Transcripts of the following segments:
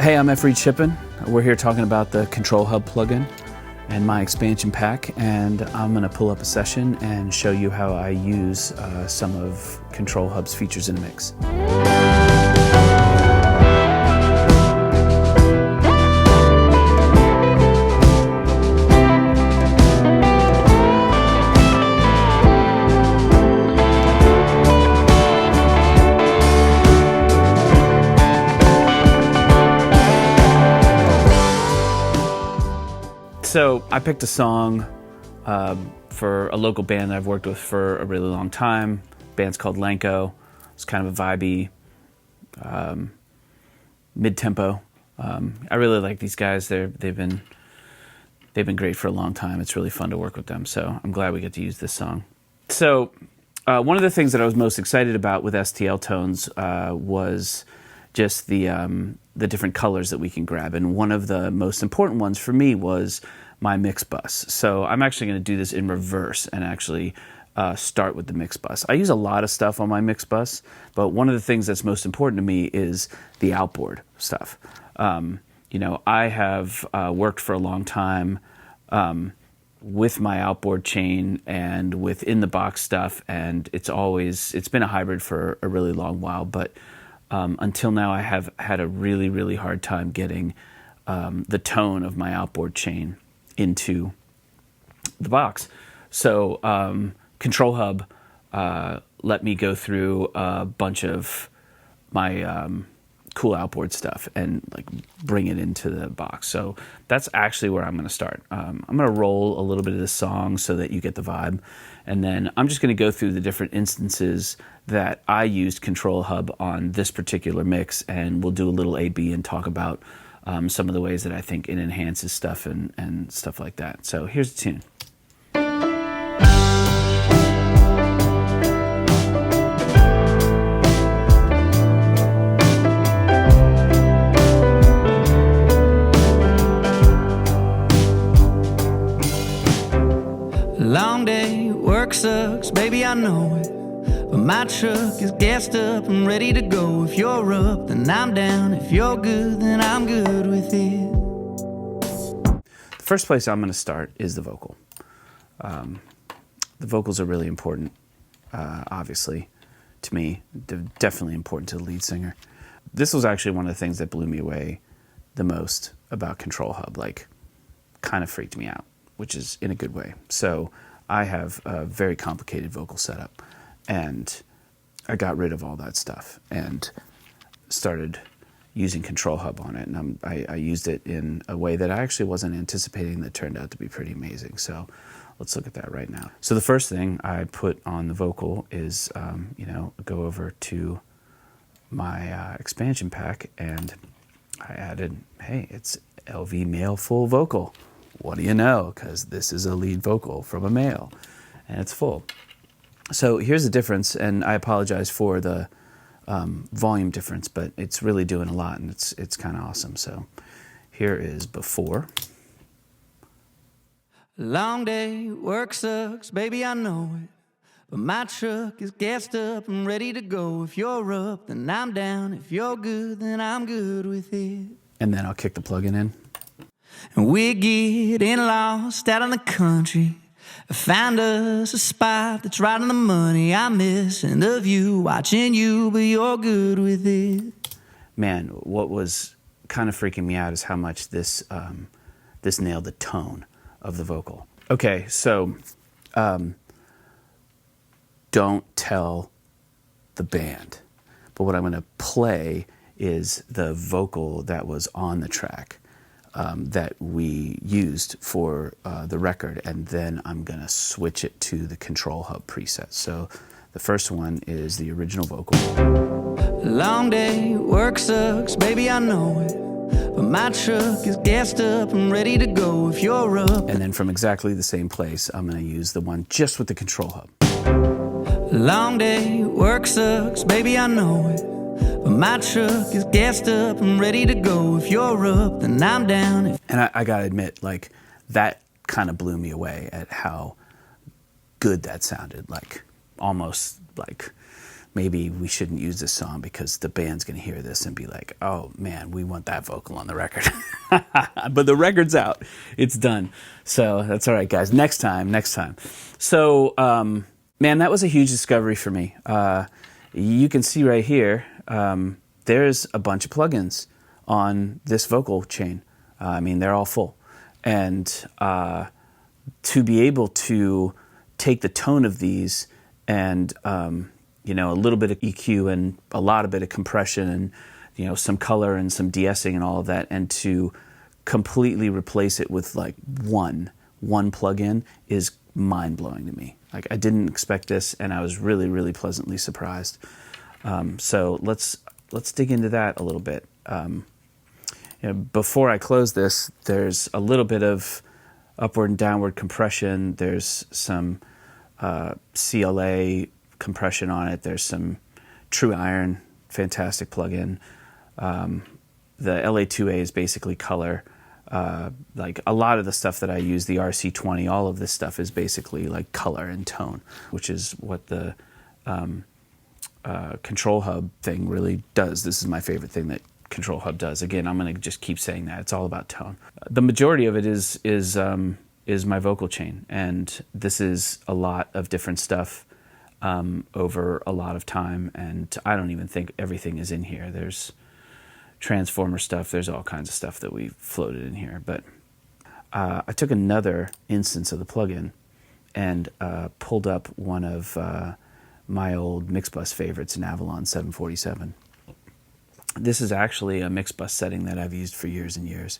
Hey, I'm Reid Shippen. We're here talking about the ControlHub plugin and my expansion pack, and I'm going to pull up a session and show you how I use some of ControlHub's features in a mix. So I picked a song for a local band that I've worked with for a really long time. The band's called Lanco. It's kind of a vibey, mid-tempo. I really like these guys. They've been great for a long time. It's really fun to work with them. So I'm glad we get to use this song. So one of the things that I was most excited about with STL tones was just the different colors that we can grab. And one of the most important ones for me was my mix bus. So I'm actually going to do this in reverse and actually start with the mix bus. I use a lot of stuff on my mix bus, but one of the things that's most important to me is the outboard stuff. You know, I have worked for a long time with my outboard chain and with in the box stuff, and it's been a hybrid for a really long while, but until now I have had a really hard time getting the tone of my outboard chain into the box. So ControlHub let me go through a bunch of my cool outboard stuff and like bring it into the box. So that's actually where I'm going to start. I'm going to roll a little bit of this song so that you get the vibe, and then I'm just going to go through the different instances that I used ControlHub on this particular mix, and we'll do a little A/B and talk about some of the ways that I think it enhances stuff and stuff like that. So here's the tune. Long day, work sucks, baby, I know it. But my truck is gassed up and ready to go. If you're up, then I'm down. If you're good, then I'm good with it. The first place I'm going to start is the vocal. The vocals are really important, obviously, to me. They're definitely important to the lead singer. This was actually one of the things that blew me away the most about ControlHub, like kind of freaked me out, which is in a good way. So I have a very complicated vocal setup, and I got rid of all that stuff and started using ControlHub on it. And I used it in a way that I actually wasn't anticipating that turned out to be pretty amazing. So let's look at that right now. So the first thing I put on the vocal is, go over to my expansion pack, and I added, hey, it's LV male full vocal. What do you know? Because this is a lead vocal from a male, and it's full. So here's the difference, and I apologize for the volume difference, but it's really doing a lot, and it's kind of awesome. So here is before. Long day, work sucks, baby, I know it. But my truck is gassed up and ready to go. If you're up, then I'm down. If you're good, then I'm good with it. And then I'll kick the plugin in. And we're getting lost out in the country. Found us a spot that's right on the money. I'm missing the view, watching you, but you're good with it. Man, what was kind of freaking me out is how much this nailed the tone of the vocal. Okay, so don't tell the band, but what I'm going to play is the vocal that was on the track. That we used for the record, and then I'm going to switch it to the ControlHub preset. So the first one is the original vocal. Long day, work sucks, baby, I know it. But my truck is gassed up and ready to go. If you're up. And then from exactly the same place, I'm going to use the one just with the ControlHub. Long day, work sucks, baby, I know it. But my truck is gassed up and ready to go. If you're up, then I'm down. And I gotta admit, like, that kind of blew me away at how good that sounded. Like, almost like maybe we shouldn't use this song because the band's going to hear this and be like, oh man, we want that vocal on the record. But the record's out. It's done. So that's all right, guys. Next time. So, man, that was a huge discovery for me. You can see right here, there's a bunch of plugins on this vocal chain. I mean, they're all full. And to be able to take the tone of these and, you know, a little bit of EQ and a lot of bit of compression and, you know, some color and some de-essing and all of that, and to completely replace it with like one plugin is mind-blowing to me. Like, I didn't expect this, and I was really, really pleasantly surprised. So let's dig into that a little bit. You know, before I close this, there's a little bit of upward and downward compression. There's some CLA compression on it. There's some True Iron, fantastic plugin. The LA2A is basically color. Like a lot of the stuff that I use, the RC20, all of this stuff is basically like color and tone, which is what the ControlHub thing really does. This is my favorite thing that ControlHub does. Again, I'm going to just keep saying that. It's all about tone. The majority of it is my vocal chain, and this is a lot of different stuff over a lot of time, and I don't even think everything is in here. There's transformer stuff, there's all kinds of stuff that we floated in here, but I took another instance of the plugin and pulled up one of my old Mixbus favorites, an Avalon 747. This is actually a Mixbus setting that I've used for years and years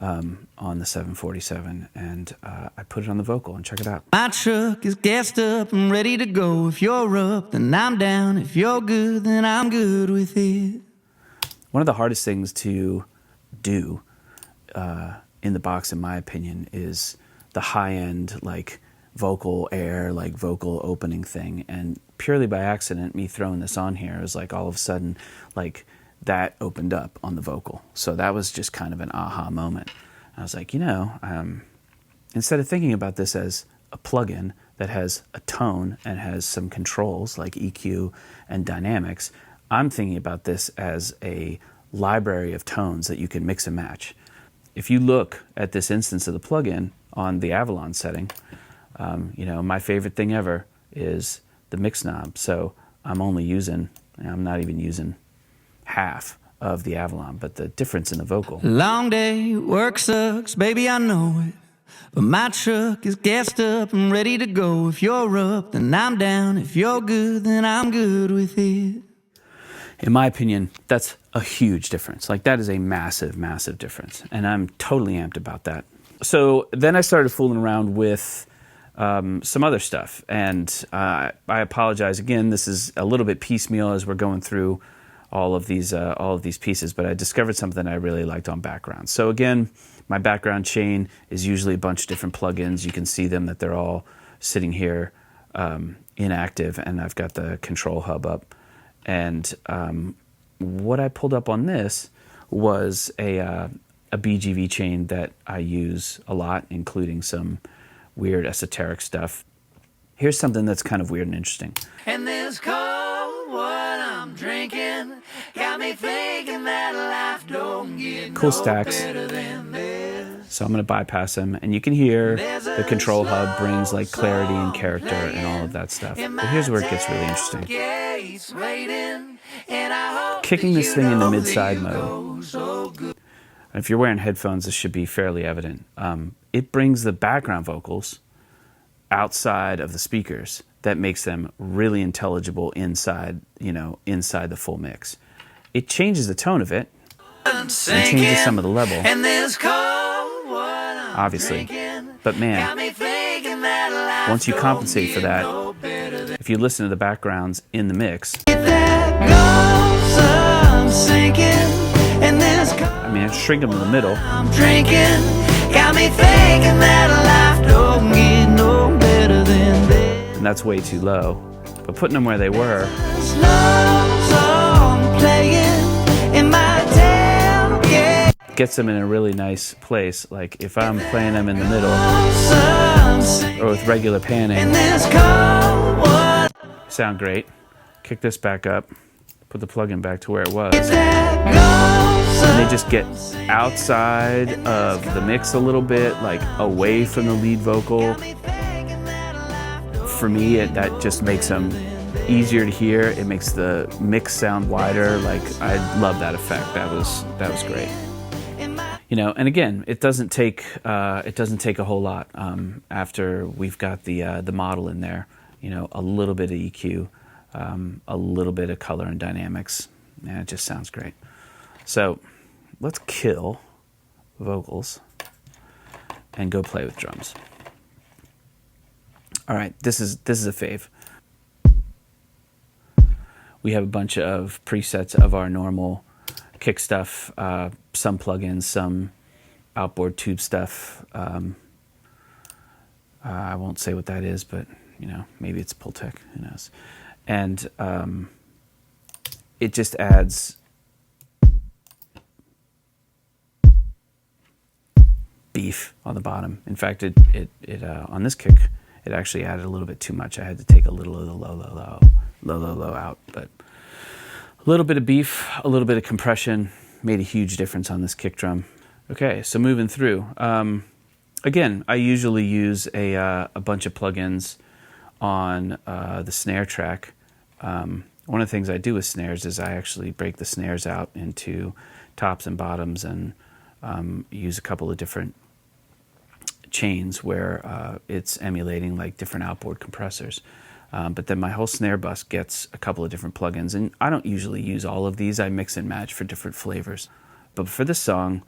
on the 747, and I put it on the vocal, and check it out. My truck is gassed up and ready to go. If you're up, then I'm down. If you're good, then I'm good with it. One of the hardest things to do in the box, in my opinion, is the high-end, like, vocal air, like, vocal opening thing. And purely by accident, me throwing this on here, it was like all of a sudden, like, that opened up on the vocal. So that was just kind of an aha moment. I was like, you know, instead of thinking about this as a plugin that has a tone and has some controls like EQ and dynamics, I'm thinking about this as a library of tones that you can mix and match. If you look at this instance of the plugin on the Avalon setting, you know, my favorite thing ever is the mix knob. So I'm not even using half of the Avalon, but the difference in the vocal. Long day, work sucks, baby, I know it. But my truck is gassed up and ready to go. If you're up, then I'm down. If you're good, then I'm good with it. In my opinion, that's a huge difference. Like, that is a massive, massive difference. And I'm totally amped about that. So then I started fooling around with some other stuff. And I apologize again. This is a little bit piecemeal as we're going through all of these pieces, but I discovered something I really liked on background. So again, my background chain is usually a bunch of different plugins. You can see them, that they're all sitting here inactive, and I've got the ControlHub up. And what I pulled up on this was a BGV chain that I use a lot, including some weird esoteric stuff. Here's something that's kind of weird and interesting. And this cold, what I'm drinking got me thinking that life don't get Cool stacks. So I'm going to bypass them, and you can hear the ControlHub brings like clarity and character and all of that stuff. But here's where it gets really interesting. Kicking this thing into mid-side mode. If you're wearing headphones, this should be fairly evident. It brings the background vocals outside of the speakers. That makes them really intelligible inside, inside the full mix. It changes the tone of it and changes some of the level, obviously. But man, once you compensate for that, if you listen to the backgrounds in the mix, I mean, I shrink them in the middle. And that's way too low. But putting them where they were gets them in a really nice place. Like if I'm playing them in the middle or with regular panning, sound great. kick this back up, put the plugin back to where it was. And they just get outside of the mix a little bit, like away from the lead vocal. For me, that just makes them easier to hear. It makes the mix sound wider. Like, I love that effect. That was great. You know, and again, it doesn't take a whole lot after we've got the model in there. You know, a little bit of EQ, a little bit of color and dynamics, and it just sounds great. So let's kill vocals and go play with drums. All right, this is a fave. We have a bunch of presets of our normal kick stuff, some plugins, some outboard tube stuff. I won't say what that is, but you know, maybe it's Pultec, who knows. And it just adds beef on the bottom. In fact, it on this kick, it actually added a little bit too much. I had to take a little of the low out, but a little bit of beef, a little bit of compression made a huge difference on this kick drum. Okay, so moving through. Again, I usually use a bunch of plugins on the snare track. One of the things I do with snares is I actually break the snares out into tops and bottoms and use a couple of different chains where it's emulating like different outboard compressors. But then my whole snare bus gets a couple of different plugins, and I don't usually use all of these. I mix and match for different flavors. But for this song,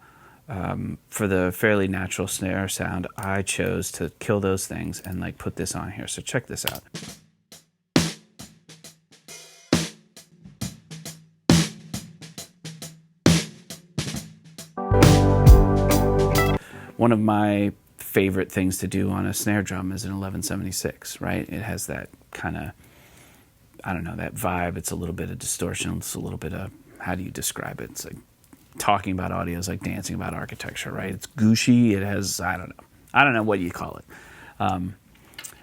for the fairly natural snare sound, I chose to kill those things and like put this on here. So check this out. One of my favorite things to do on a snare drum is an 1176, right? It has that kind of, I don't know, that vibe. It's a little bit of distortion. It's a little bit of, how do you describe it? It's like talking about audio is like dancing about architecture, right? It's gushy. It has, I don't know what you call it.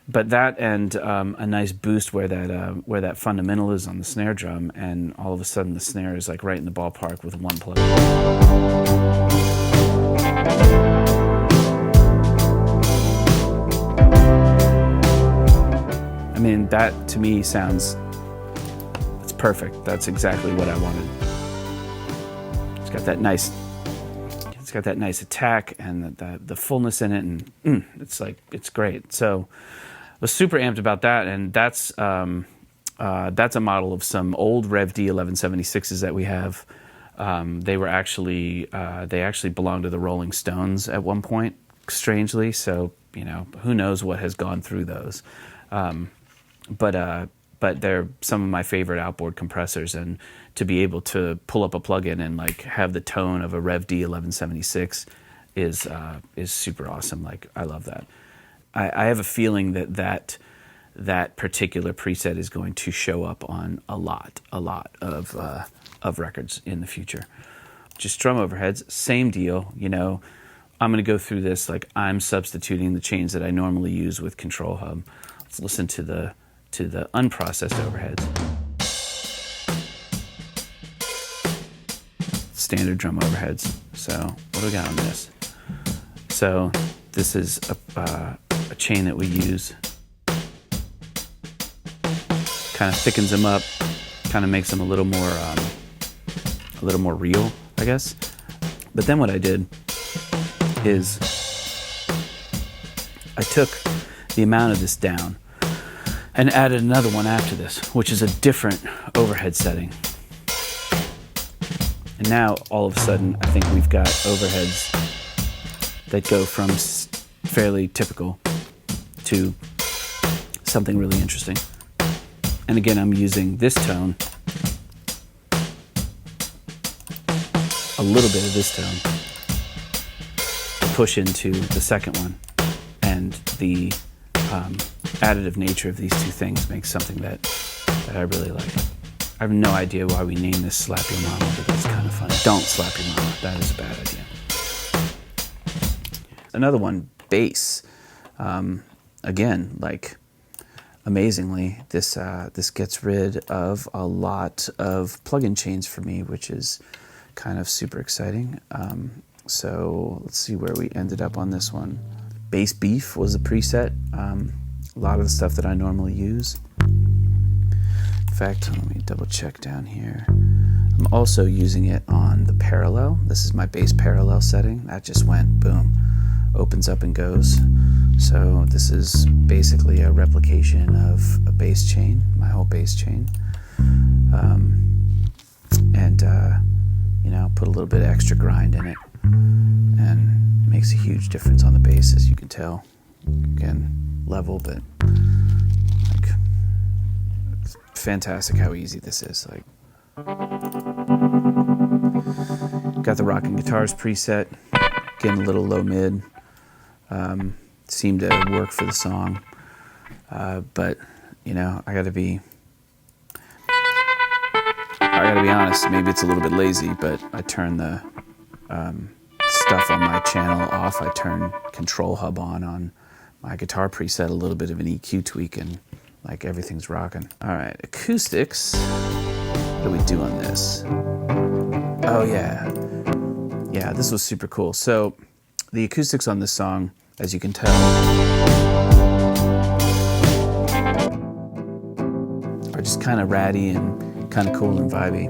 But that and a nice boost where that fundamental is on the snare drum, and all of a sudden the snare is like right in the ballpark with one plug. I mean, that to me sounds, it's perfect. That's exactly what I wanted. It's got that nice attack and the fullness in it, and it's great. So I was super amped about that, and that's a model of some old Rev D 1176s that we have. They actually belonged to the Rolling Stones at one point, strangely. So, you know, who knows what has gone through those. But they're some of my favorite outboard compressors, and to be able to pull up a plugin and like have the tone of a Rev D 1176 is super awesome. Like, I love that. I have a feeling that particular preset is going to show up on a lot of records in the future. Just drum overheads, same deal. You know, I'm going to go through this like I'm substituting the chains that I normally use with ControlHub. Let's listen to the unprocessed overheads. Standard drum overheads. So what do we got on this? So this is a chain that we use. Kind of thickens them up, kind of makes them a little more real, I guess. But then what I did is I took the amount of this down and added another one after this, which is a different overhead setting. And now, all of a sudden, I think we've got overheads that go from fairly typical to something really interesting. And again, I'm using this tone, a little bit of this tone, to push into the second one. And the additive nature of these two things makes something that I really like. I have no idea why we named this Slap Your Mama, but that's kind of funny. Don't slap your mama. That is a bad idea. Another one, bass. Again, like amazingly, this gets rid of a lot of plugin chains for me, which is kind of super exciting. So let's see where we ended up on this one. Bass Beef was a preset. A lot of the stuff that I normally use. In fact, let me double check down here. I'm also using it on the parallel. This is my bass parallel setting. That just went boom, opens up and goes. So this is basically a replication of a bass chain, my whole bass chain. Put a little bit of extra grind in it, and makes a huge difference on the bass, as you can tell. Again, level, but like, it's fantastic how easy this is. Like, got the Rockin' Guitars preset, getting a little low mid. Seemed to work for the song, but I gotta be honest. Maybe it's a little bit lazy, but I turn the stuff on my channel off. I turn ControlHub on my guitar preset, a little bit of an EQ tweak, and like everything's rocking. All right, acoustics. What do we do on this? Oh yeah, this was super cool. So the acoustics on this song, as you can tell, are just kind of ratty and kind of cool and vibey,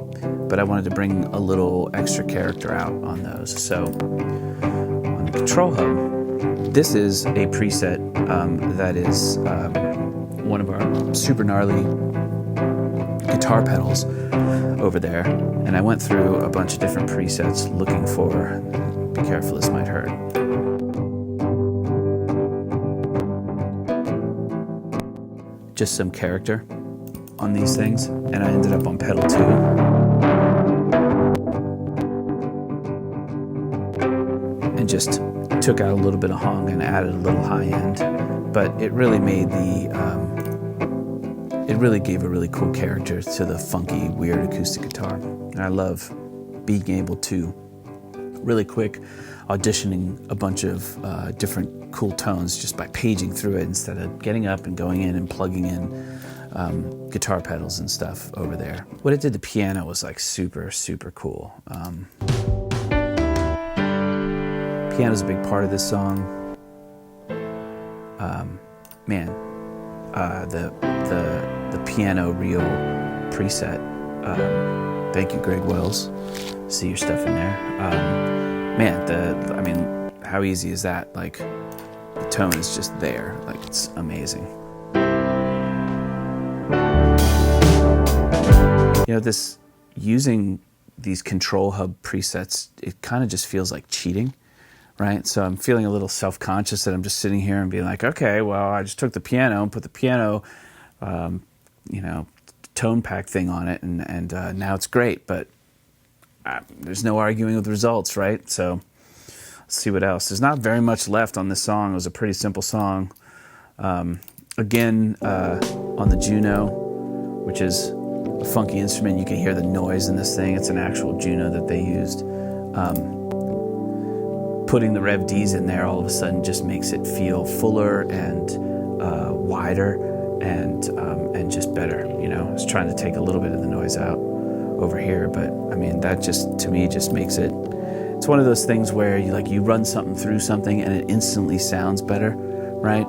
but I wanted to bring a little extra character out on those. So on the ControlHub, this is a preset that is one of our super gnarly guitar pedals over there, and I went through a bunch of different presets looking for, be careful, this might hurt, just some character on these things, and I ended up on pedal 2. And just took out a little bit of hung and added a little high end, but it really made it really gave a really cool character to the funky, weird acoustic guitar. And I love being able to really quick auditioning a bunch of different cool tones just by paging through it instead of getting up and going in and plugging in guitar pedals and stuff over there. What it did to piano was like super, super cool. Piano's a big part of this song. The piano reel preset. Thank you, Greg Wells. See your stuff in there. How easy is that? Like, the tone is just there. Like, it's amazing. This using these ControlHub presets, it kind of just feels like cheating, right? So I'm feeling a little self-conscious that I'm just sitting here and being like, okay, well, I just took the piano and put the piano, tone pack thing on it, and now it's great, but there's no arguing with the results, right? So let's see what else. There's not very much left on this song. It was a pretty simple song. Again, on the Juno, which is a funky instrument. You can hear the noise in this thing. It's an actual Juno that they used. Putting the Rev Ds in there all of a sudden just makes it feel fuller and wider and just better. I was trying to take a little bit of the noise out over here, but that just, to me, just makes it, it's one of those things where you run something through something and it instantly sounds better, right?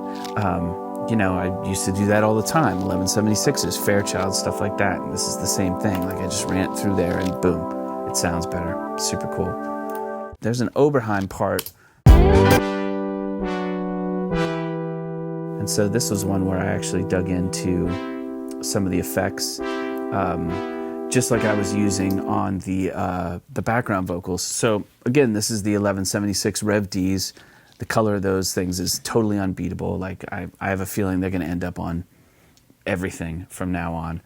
I used to do that all the time. 1176s, Fairchild, stuff like that. And this is the same thing. Like, I just ran it through there and boom, it sounds better. Super cool. There's an Oberheim part. And so this was one where I actually dug into some of the effects, just like I was using on the background vocals. So again, this is the 1176 Rev Ds. The color of those things is totally unbeatable. Like, I have a feeling they're going to end up on everything from now on.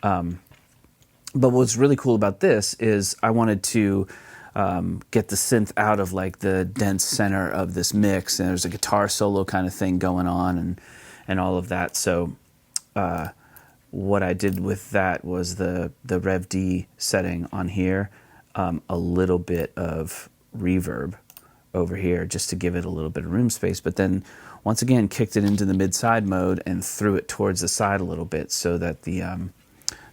But what's really cool about this is I wanted to get the synth out of like the dense center of this mix, and there's a guitar solo kind of thing going on and all of that. So what I did with that was the Rev D setting on here, a little bit of reverb over here just to give it a little bit of room space, but then once again kicked it into the mid-side mode and threw it towards the side a little bit so that the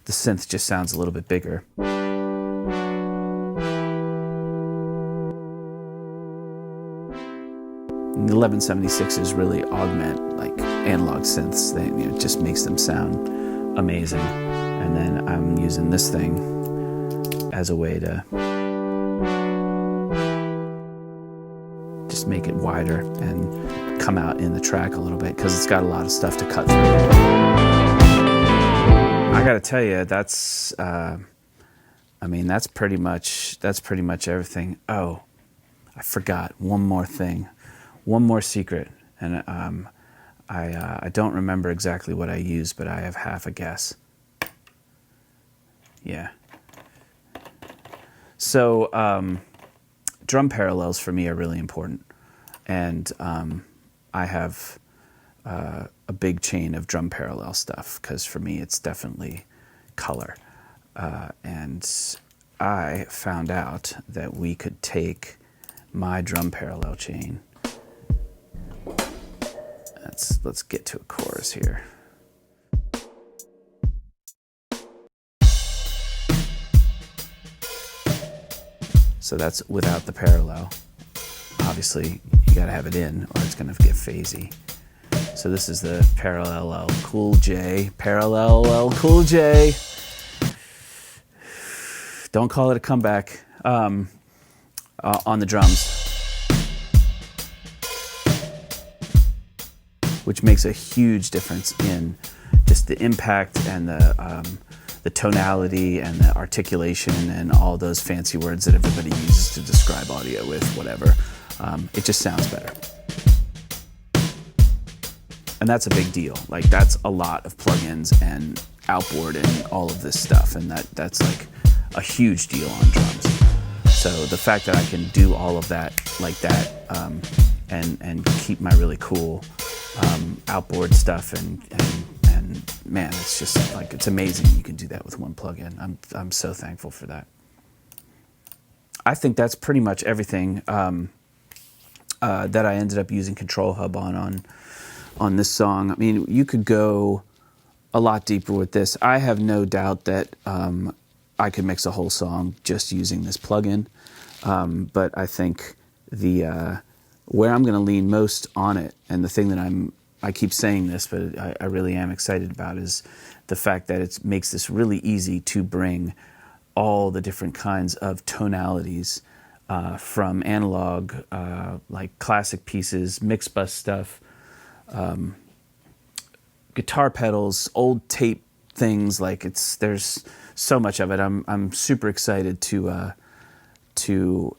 synth just sounds a little bit bigger. The 1176s really augment like analog synths. They, it just makes them sound amazing. And then I'm using this thing as a way to just make it wider and come out in the track a little bit because it's got a lot of stuff to cut through. I gotta tell you, that's I mean, that's pretty much everything. Oh, I forgot one more thing. One more secret, and I don't remember exactly what I used, but I have half a guess. Yeah. So drum parallels for me are really important, and I have a big chain of drum parallel stuff because for me it's definitely color, and I found out that we could take my drum parallel chain. Let's get to a chorus here. So that's without the parallel. Obviously, you gotta have it in or it's gonna get phasey. So this is the Parallel Cool J. Parallel Cool J. Don't call it a comeback. On the drums. Which makes a huge difference in just the impact and the tonality and the articulation and all those fancy words that everybody uses to describe audio with whatever. It just sounds better. And that's a big deal. Like that's a lot of plugins and outboard and all of this stuff, and that's like a huge deal on drums. So the fact that I can do all of that like that and keep my really cool outboard stuff and man, it's just like it's amazing you can do that with one plugin. I'm so thankful for that. I think that's pretty much everything that I ended up using ControlHub on this song. I mean, you could go a lot deeper with this. I have no doubt that I could mix a whole song just using this plugin, but I think where I'm going to lean most on it, and the thing that I keep saying this, but I really am excited about, is the fact that it makes this really easy to bring all the different kinds of tonalities from analog, like classic pieces, mix bus stuff, guitar pedals, old tape things. Like there's so much of it. I'm super excited to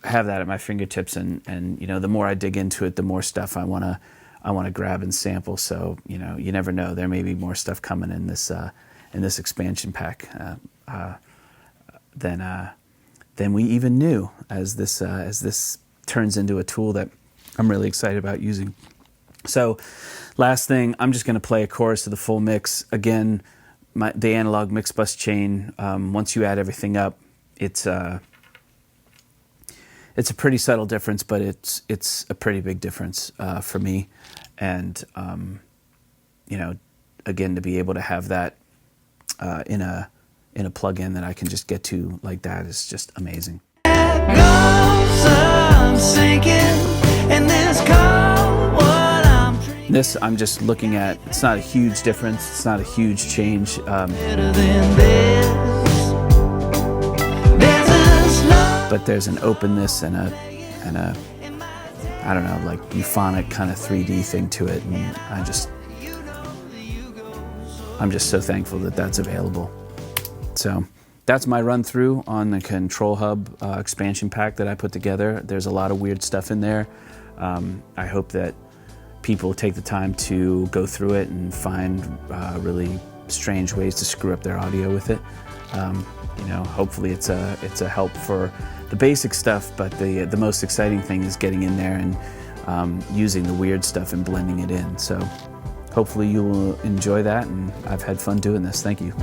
have that at my fingertips, and you know, the more I dig into it, the more stuff I want to grab and sample. So you know, you never know, there may be more stuff coming in this expansion pack than we even knew, as this turns into a tool that I'm really excited about using. So last thing, I'm just going to play a chorus of the full mix again. The analog mix bus chain, once you add everything up, it's a pretty subtle difference, but it's a pretty big difference for me. And you know, again, to be able to have that in a plugin that I can just get to like that is just amazing. This I'm just looking at. It's not a huge difference. It's not a huge change. But there's an openness and a I don't know, like euphonic kind of 3D thing to it, and I'm just so thankful that that's available. So that's my run through on the ControlHub expansion pack that I put together. There's a lot of weird stuff in there. I hope that people take the time to go through it and find really strange ways to screw up their audio with it. You know, hopefully it's a help for the basic stuff, but the most exciting thing is getting in there and using the weird stuff and blending it in. So hopefully you will enjoy that, and I've had fun doing this. Thank you.